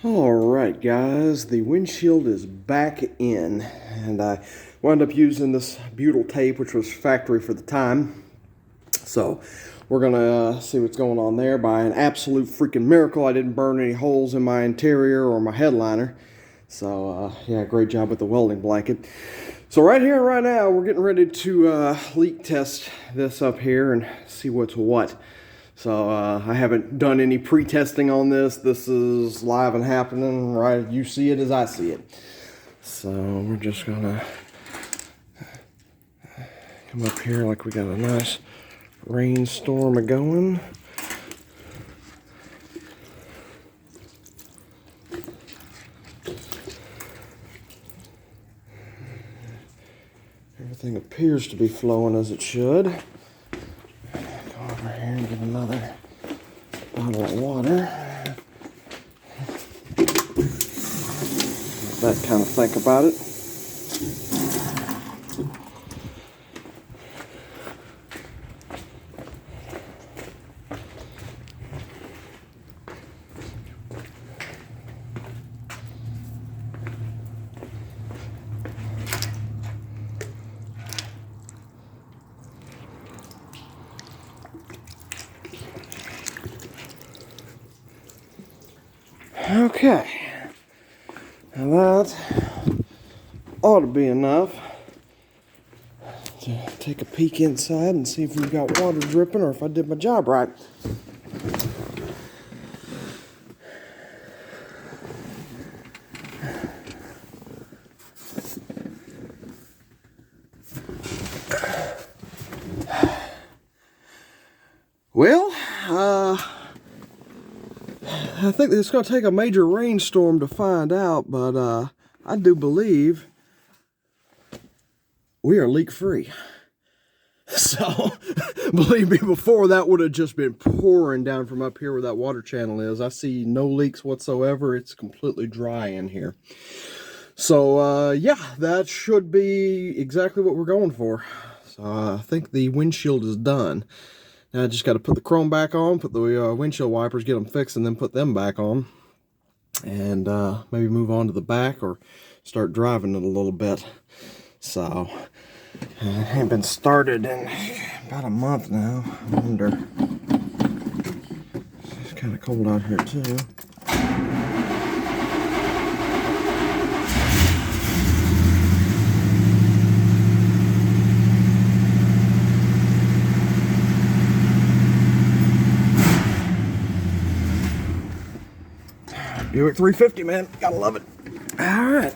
Alright guys, the windshield is back in, and I wound up using this butyl tape, which was factory for the time. So we're gonna see what's going on there. By an absolute freaking miracle, I didn't burn any holes in my interior or my headliner. So yeah, great job with the welding blanket. So right here, right now, we're getting ready to leak test this up here and see what's what. So I haven't done any pre-testing on this. This is live and happening, right? You see it as I see it. So we're just gonna come up here like we got a nice rainstorm a-going. Everything appears to be flowing as it should. Go over here and get another bottle of water. That kind of think about it. Okay, now that ought to be enough to take a peek inside and see if we've got water dripping or if I did my job right. Well, I think it's going to take a major rainstorm to find out, but I do believe we are leak-free. So, believe me, before that would have just been pouring down from up here where that water channel is. I see no leaks whatsoever. It's completely dry in here. So, yeah, that should be exactly what we're going for. So, I think the windshield is done. Now I just got to put the chrome back on, put the windshield wipers, get them fixed, and then put them back on. And maybe move on to the back or start driving it a little bit. So, I haven't been started in about a month now. I wonder. It's kind of cold out here too. Buick 350, man. Gotta love it. All right.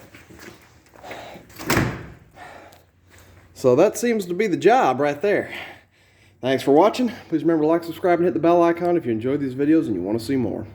So that seems to be the job right there. Thanks for watching. Please remember to like, subscribe, and hit the bell icon if you enjoyed these videos and you want to see more.